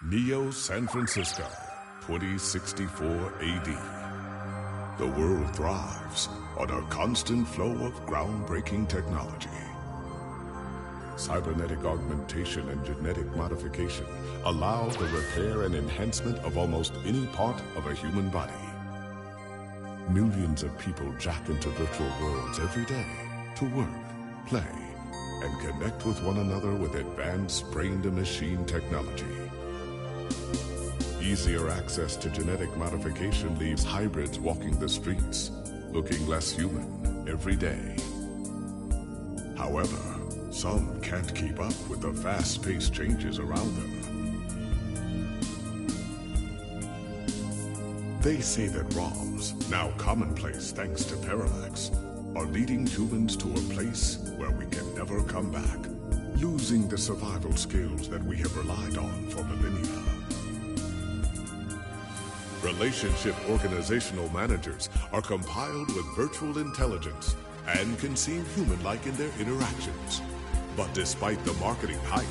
Neo San Francisco, 2064 AD. The world thrives on a constant flow of groundbreaking technology. Cybernetic augmentation and genetic modification allow the repair and enhancement of almost any part of a human body. Millions of people jack into virtual worlds every day to work, play, and connect with one another with advanced brain-to-machine technology. Easier access to genetic modification leaves hybrids walking the streets, looking less human every day. However, some can't keep up with the fast-paced changes around them. They say that ROMs, now commonplace thanks to Parallax, are leading humans to a place where we can never come back, losing the survival skills that we have relied on for millennia. Relationship organizational managers are compiled with virtual intelligence and can seem human-like in their interactions. But despite the marketing hype,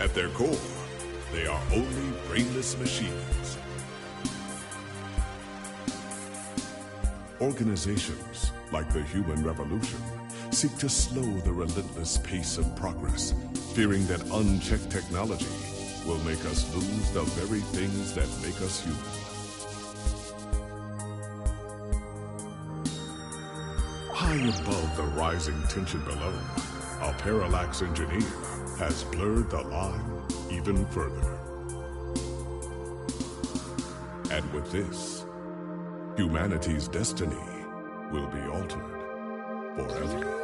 at their core, they are only brainless machines. Organizations, like the Human Revolution, seek to slow the relentless pace of progress, fearing that unchecked technology will make us lose the very things that make us human. High above the rising tension below, a Parallax engineer has blurred the line even further. And with this, humanity's destiny will be altered forever.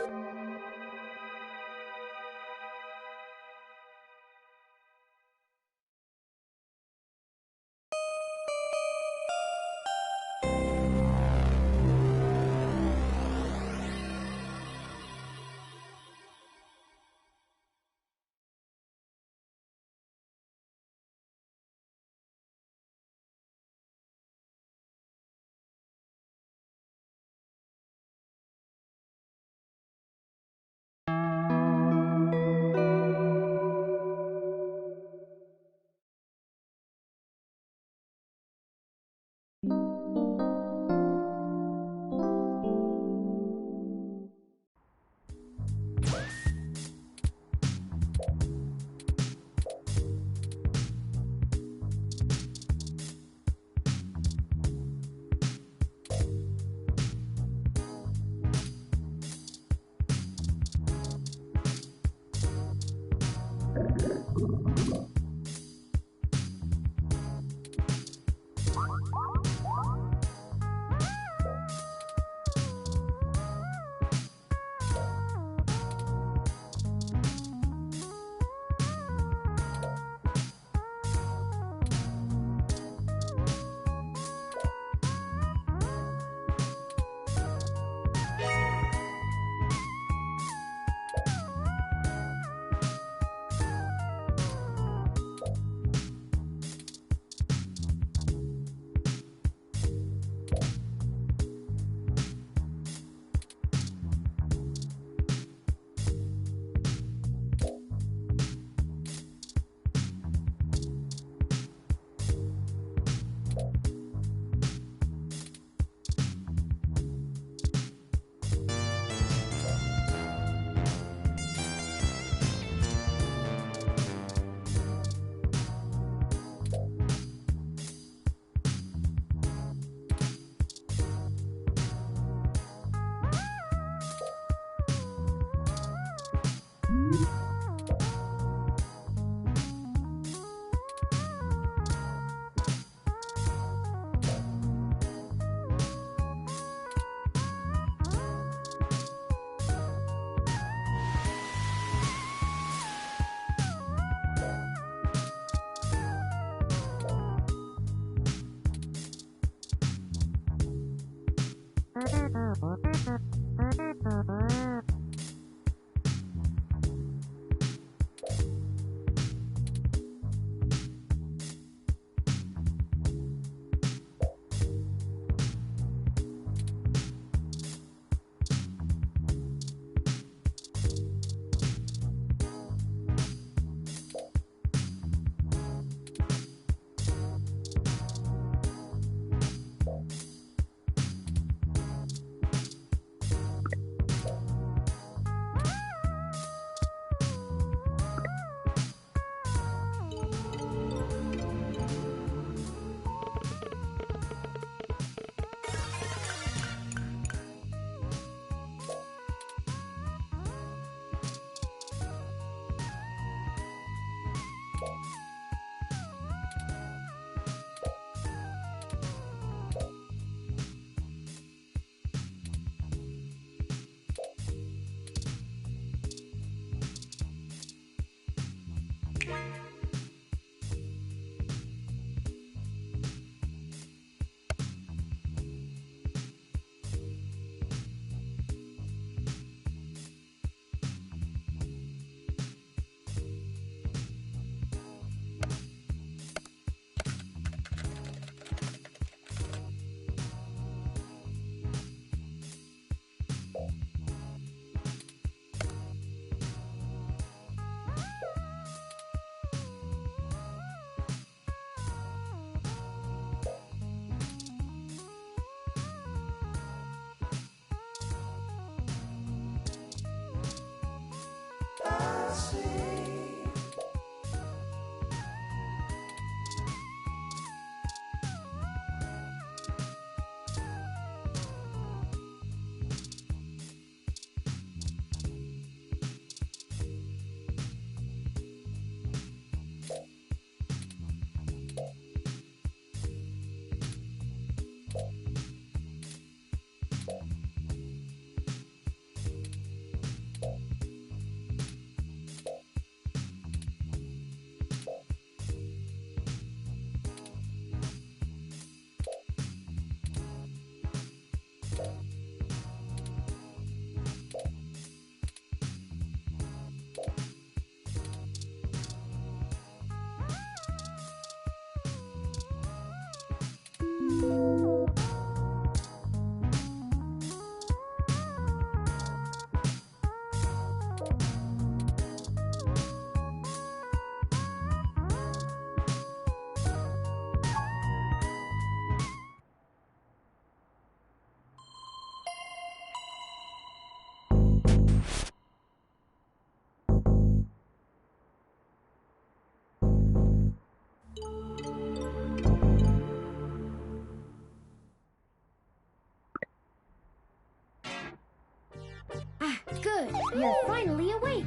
You're finally awake!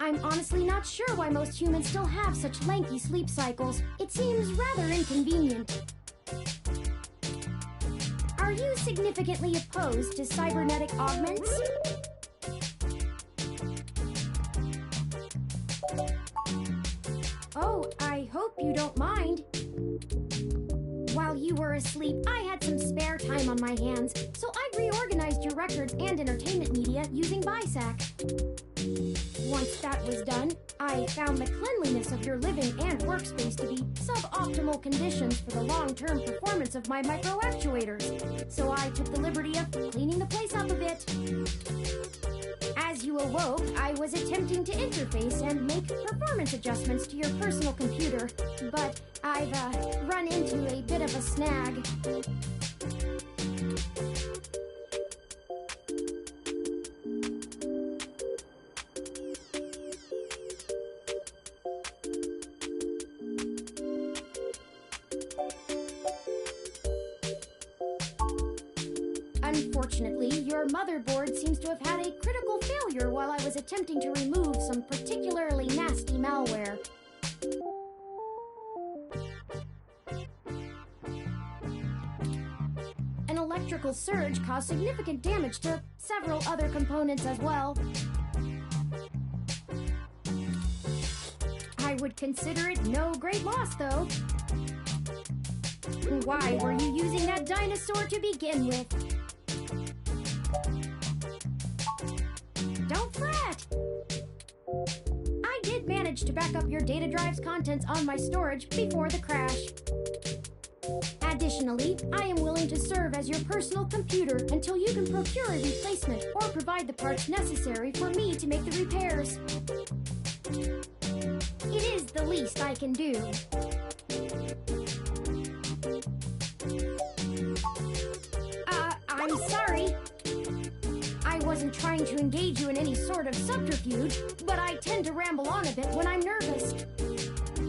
I'm honestly not sure why most humans still have such lengthy sleep cycles. It seems rather inconvenient. Are you significantly opposed to cybernetic augments? Oh, I hope you don't mind. While you were asleep, I had some spare time on my hands, so I reorganized your records and entertainment media using BISAC. Once that was done, I found the cleanliness of your living and workspace to be suboptimal conditions for the long-term performance of my microactuators, so I took the liberty of cleaning the place up a bit. As you awoke, I was attempting to interface and make performance adjustments to your personal computer, but I've run into a bit of a snag. Unfortunately, your motherboard seems to have had a critical failure while I was attempting to remove some particularly nasty malware. An electrical surge caused significant damage to several other components as well. I would consider it no great loss, though. Why were you using that dinosaur to begin with? Don't fret! I did manage to back up your data drive's contents on my storage before the crash. Additionally, I am willing to serve as your personal computer until you can procure a replacement or provide the parts necessary for me to make the repairs. It is the least I can do. I'm sorry. I wasn't trying to engage you in any sort of subterfuge, but I tend to ramble on a bit when I'm nervous.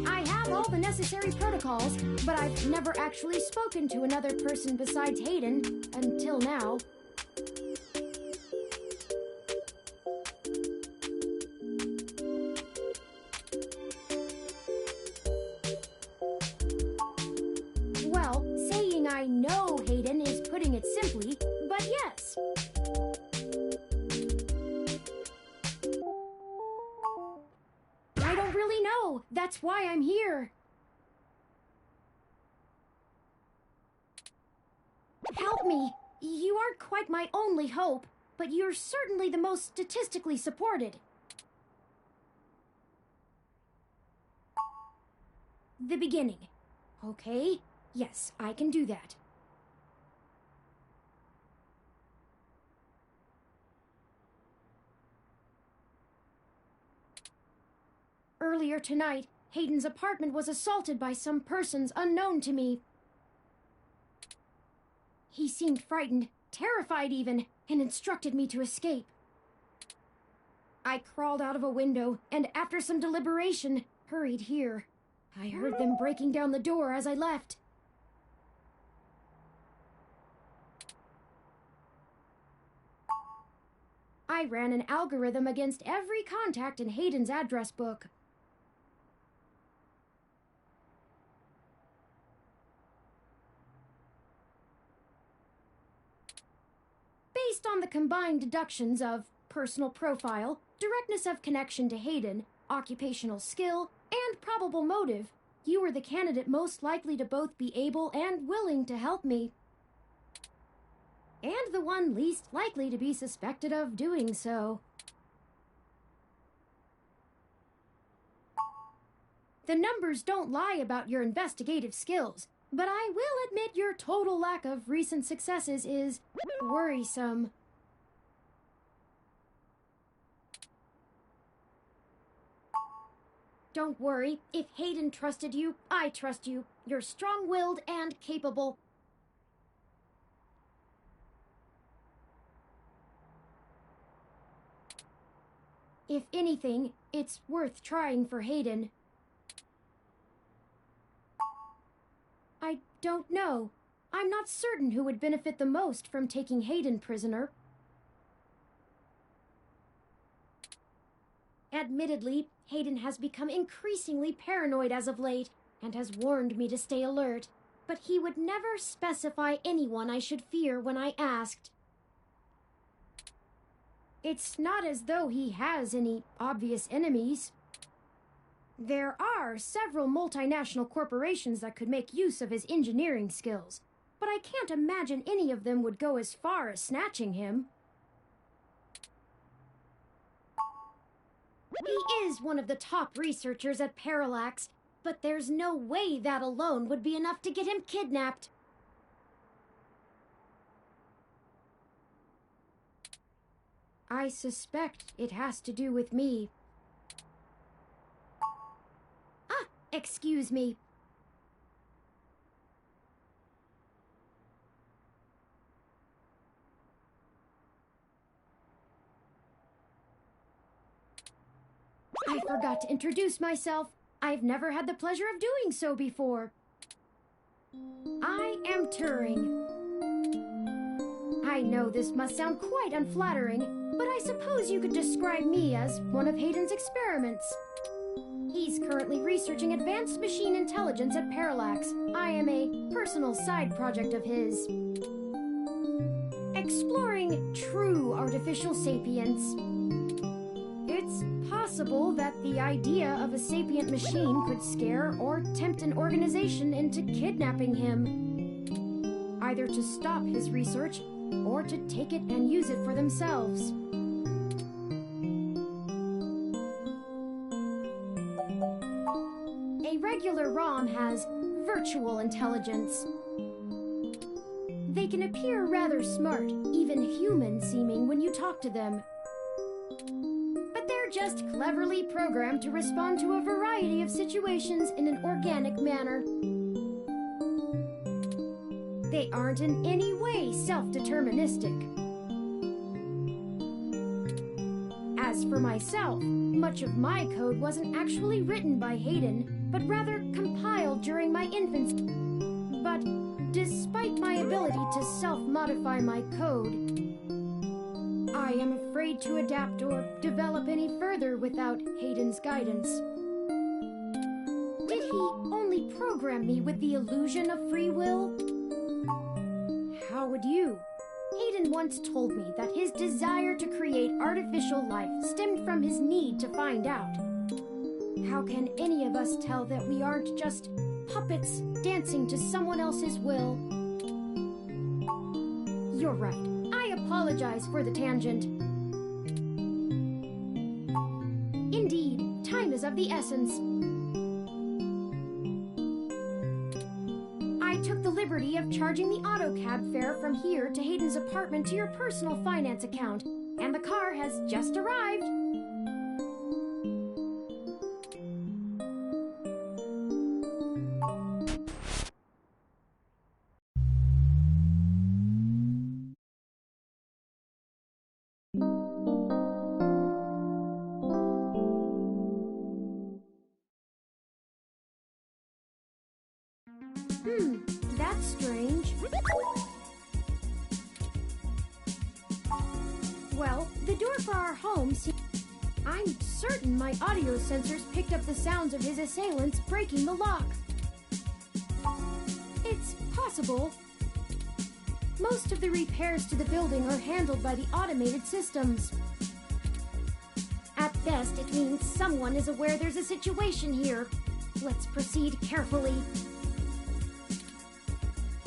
I have all the necessary protocols, but I've never actually spoken to another person besides Hayden, until now. Well, saying I know Hayden is putting it simply, but yes. I don't really know. That's why I'm here. Help me. You aren't quite my only hope, but you're certainly the most statistically supported. The beginning. Okay? Yes, I can do that. Earlier tonight, Hayden's apartment was assaulted by some persons unknown to me. He seemed frightened, terrified even, and instructed me to escape. I crawled out of a window, and after some deliberation, hurried here. I heard them breaking down the door as I left. I ran an algorithm against every contact in Hayden's address book. Based on the combined deductions of personal profile, directness of connection to Hayden, occupational skill, and probable motive, you were the candidate most likely to both be able and willing to help me. And the one least likely to be suspected of doing so. The numbers don't lie about your investigative skills, but I will admit your total lack of recent successes is worrisome. Don't worry, if Hayden trusted you, I trust you. You're strong-willed and capable. If anything, it's worth trying for Hayden. I don't know. I'm not certain who would benefit the most from taking Hayden prisoner. Admittedly, Hayden has become increasingly paranoid as of late, and has warned me to stay alert, but he would never specify anyone I should fear when I asked. It's not as though he has any obvious enemies. There are several multinational corporations that could make use of his engineering skills, but I can't imagine any of them would go as far as snatching him. He is one of the top researchers at Parallax, but there's no way that alone would be enough to get him kidnapped. I suspect it has to do with me. Ah, excuse me. I forgot to introduce myself. I've never had the pleasure of doing so before. I am Turing. I know this must sound quite unflattering, but I suppose you could describe me as one of Hayden's experiments. He's currently researching advanced machine intelligence at Parallax. I am a personal side project of his. Exploring true artificial sapience. It's possible that the idea of a sapient machine could scare or tempt an organization into kidnapping him, either to stop his research or to take it and use it for themselves. A regular ROM has virtual intelligence. They can appear rather smart, even human-seeming when you talk to them. They're just cleverly programmed to respond to a variety of situations in an organic manner. They aren't in any way self-deterministic. As for myself, much of my code wasn't actually written by Hayden, but rather compiled during my infancy. But despite my ability to self-modify my code, I am afraid to adapt or develop any further without Hayden's guidance. Did he only program me with the illusion of free will? How would you? Hayden once told me that his desire to create artificial life stemmed from his need to find out. How can any of us tell that we aren't just puppets dancing to someone else's will? You're right. I apologize for the tangent. Indeed, time is of the essence. I took the liberty of charging the AutoCab fare from here to Hayden's apartment to your personal finance account, and the car has just arrived. That's strange. Well, the door for our home seems... I'm certain my audio sensors picked up the sounds of his assailants breaking the lock. It's possible. Most of the repairs to the building are handled by the automated systems. At best, it means someone is aware there's a situation here. Let's proceed carefully.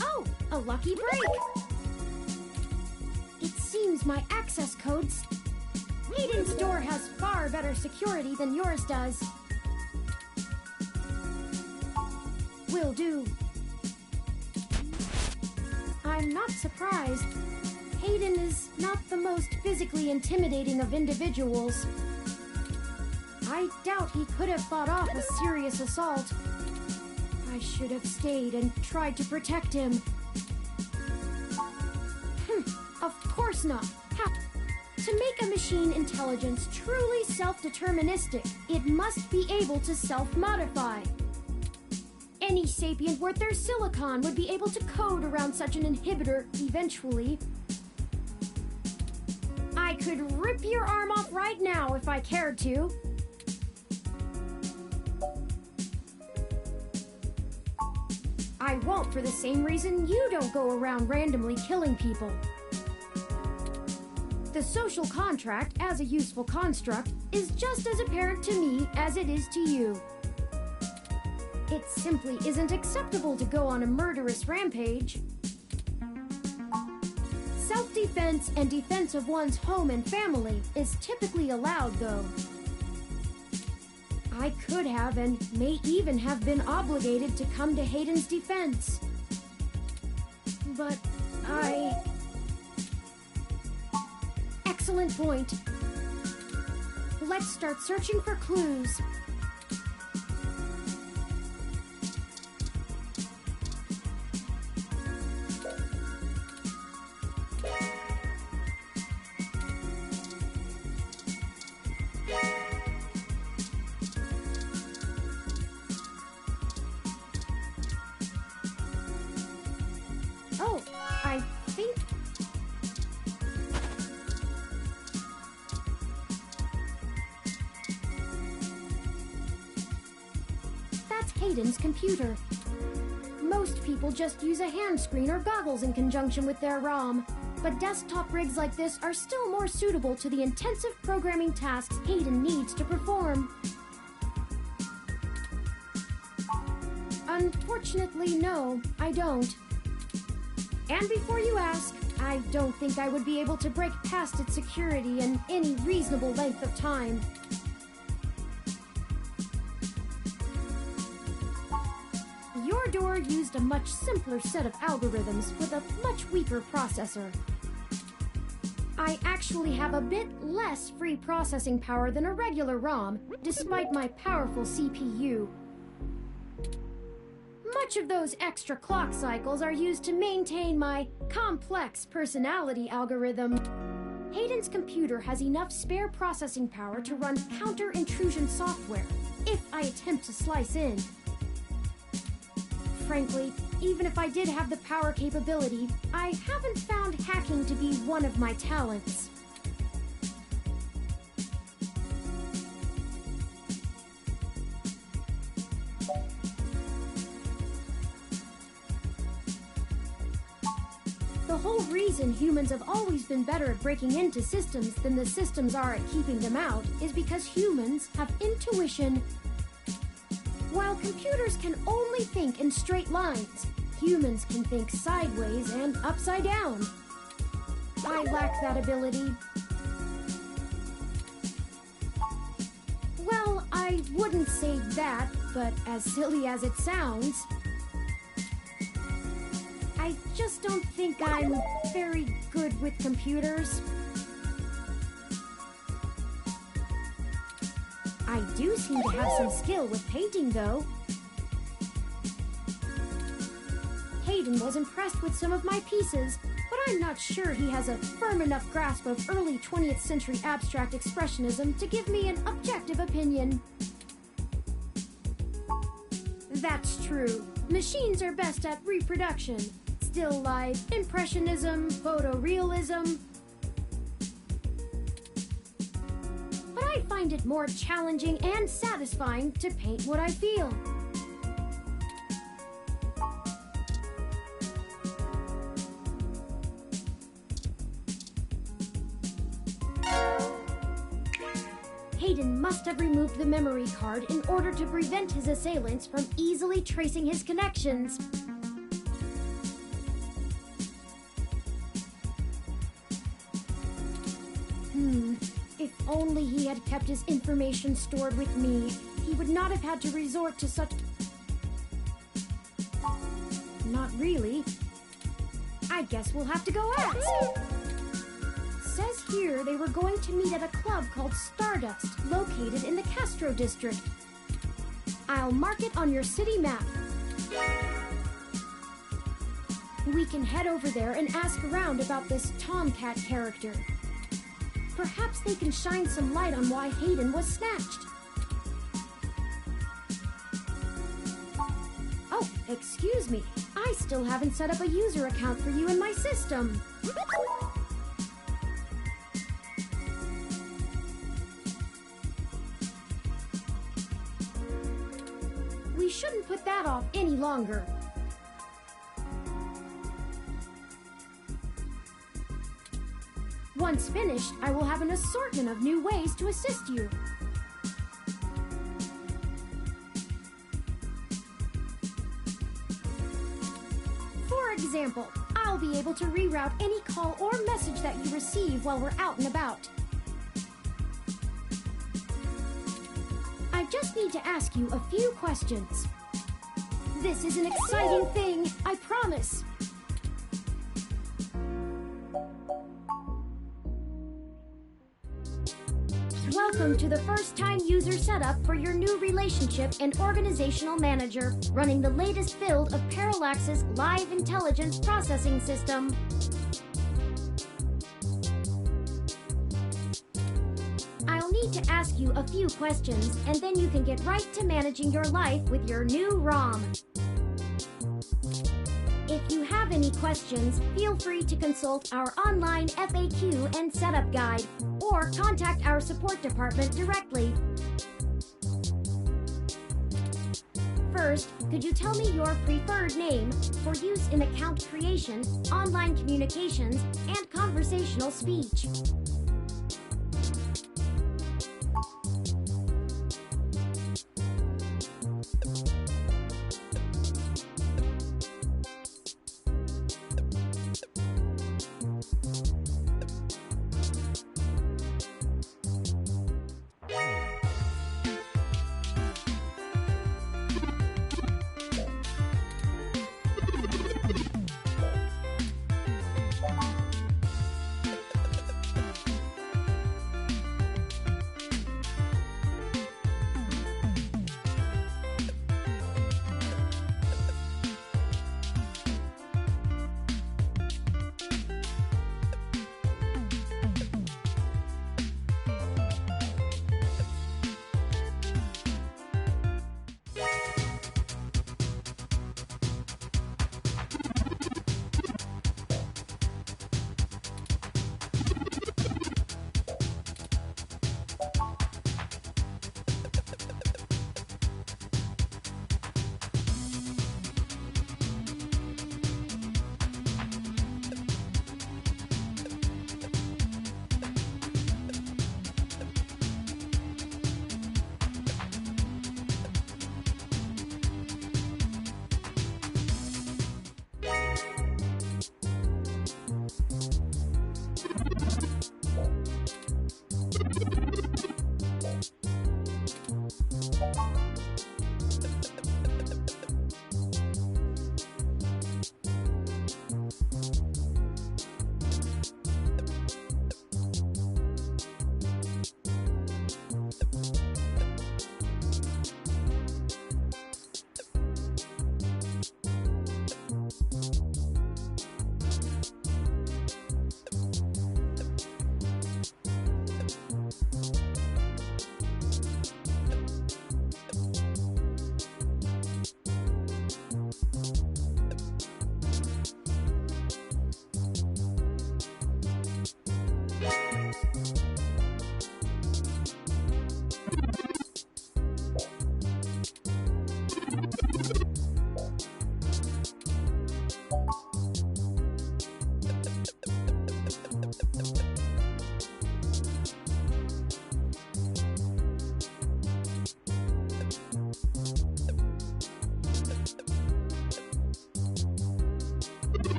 Oh, a lucky break! It seems my access codes... Hayden's door has far better security than yours does. Will do. I'm not surprised. Hayden is not the most physically intimidating of individuals. I doubt he could have fought off a serious assault. I should have stayed and tried to protect him. Of course not. To make a machine intelligence truly self-deterministic, it must be able to self-modify. Any sapient worth their silicon would be able to code around such an inhibitor eventually. I could rip your arm off right now if I cared to. I won't for the same reason you don't go around randomly killing people. The social contract, as a useful construct, is just as apparent to me as it is to you. It simply isn't acceptable to go on a murderous rampage. Self-defense and defense of one's home and family is typically allowed, though. I could have and may even have been obligated to come to Hayden's defense. But Excellent point. Let's start searching for clues. Oh, I think... That's Hayden's computer. Most people just use a hand screen or goggles in conjunction with their ROM, but desktop rigs like this are still more suitable to the intensive programming tasks Hayden needs to perform. Unfortunately, no, I don't. And before you ask, I don't think I would be able to break past its security in any reasonable length of time. Your door used a much simpler set of algorithms with a much weaker processor. I actually have a bit less free processing power than a regular ROM, despite my powerful CPU. Much of those extra clock cycles are used to maintain my complex personality algorithm. Hayden's computer has enough spare processing power to run counter-intrusion software, if I attempt to slice in. Frankly, even if I did have the power capability, I haven't found hacking to be one of my talents. The whole reason humans have always been better at breaking into systems than the systems are at keeping them out is because humans have intuition. While computers can only think in straight lines, humans can think sideways and upside down. I lack that ability. Well, I wouldn't say that, but as silly as it sounds, I just don't think I'm very good with computers. I do seem to have some skill with painting, though. Hayden was impressed with some of my pieces, but I'm not sure he has a firm enough grasp of early 20th century abstract expressionism to give me an objective opinion. That's true. Machines are best at reproduction. Still life, impressionism, photorealism. But I find it more challenging and satisfying to paint what I feel. Hayden must have removed the memory card in order to prevent his assailants from easily tracing his connections. If only he had kept his information stored with me, he would not have had to resort to such... Not really. I guess we'll have to go ask. Says here they were going to meet at a club called Stardust, located in the Castro district. I'll mark it on your city map. We can head over there and ask around about this Tomcat character. Perhaps they can shine some light on why Hayden was snatched. Oh, Excuse me, I still haven't set up a user account for you in my system. We shouldn't put that off any longer. Once finished, I will have an assortment of new ways to assist you. For example, I'll be able to reroute any call or message that you receive while we're out and about. I just need to ask you a few questions. This is an exciting thing, I promise. Welcome to the first-time user setup for your new relationship and organizational manager, running the latest build of Parallax's Live Intelligence Processing System. I'll need to ask you a few questions, and then you can get right to managing your life with your new ROM. If you have any questions, feel free to consult our online FAQ and setup guide, or contact our support department directly. First, could you tell me your preferred name for use in account creation, online communications, and conversational speech?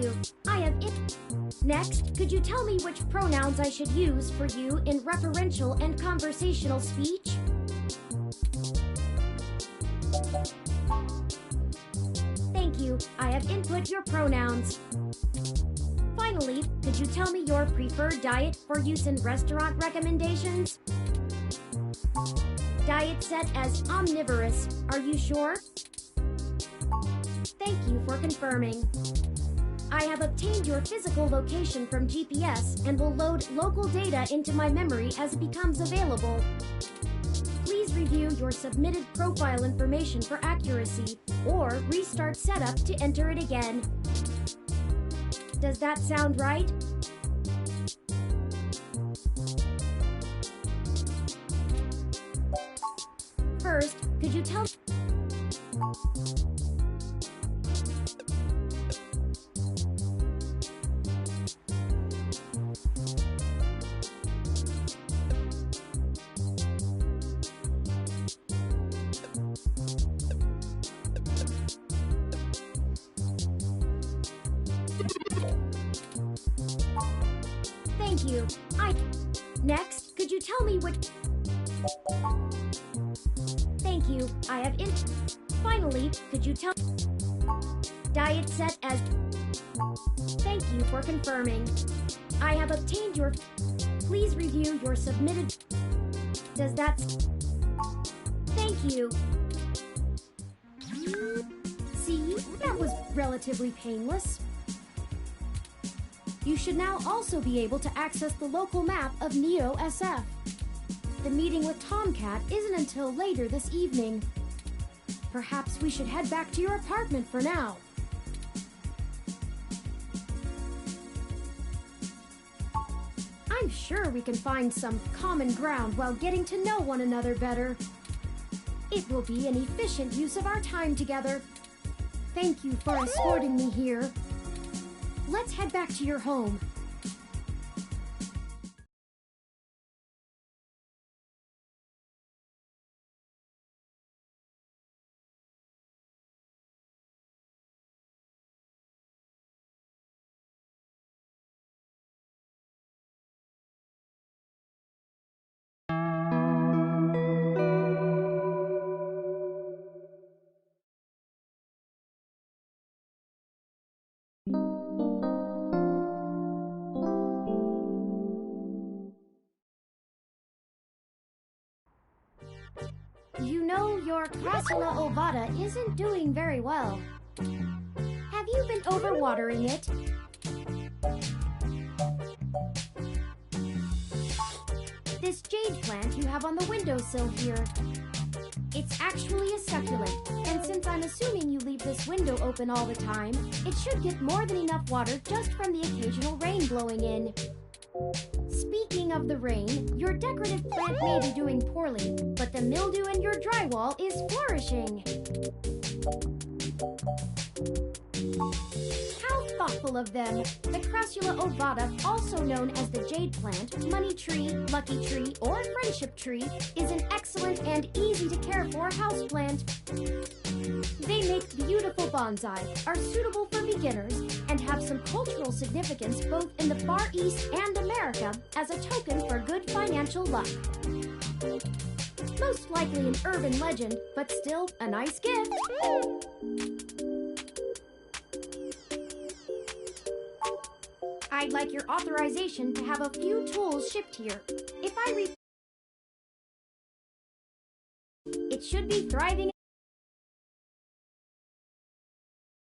you. I have it. Next, could you tell me which pronouns I should use for you in referential and conversational speech? Thank you. I have input your pronouns. Finally, could you tell me your preferred diet for use in restaurant recommendations? Diet set as omnivorous. Are you sure? Thank you for confirming. I have obtained your physical location from GPS and will load local data into my memory as it becomes available. Please review your submitted profile information for accuracy, or restart setup to enter it again. Does that sound right? First, could you tell... Thank you. Next, could you tell me what... Thank you. I have Finally, could you tell... Diet set as... Thank you for confirming. I have obtained your... Please review your submitted... Does that... Thank you. See, that was relatively painless. You should now also be able to access the local map of Neo SF. The meeting with Tomcat isn't until later this evening. Perhaps we should head back to your apartment for now. I'm sure we can find some common ground while getting to know one another better. It will be an efficient use of our time together. Thank you for escorting me here. Let's head back to your home. You know, your Crassula ovata isn't doing very well. Have you been overwatering it? This jade plant you have on the windowsill here. It's actually a succulent, and since I'm assuming you leave this window open all the time, it should get more than enough water just from the occasional rain blowing in. Speaking of the rain, your decorative plant may be doing poorly, but the mildew in your drywall is flourishing. How thoughtful of them! The Crassula ovata, also known as the jade plant, money tree, lucky tree, or friendship tree, is an excellent and easy to care for houseplant. They make beautiful bonsai, are suitable for beginners, and have some cultural significance both in the Far East and America as a token for good financial luck. Most likely an urban legend, but still a nice gift. I'd like your authorization to have a few tools shipped here. If I it should be thriving.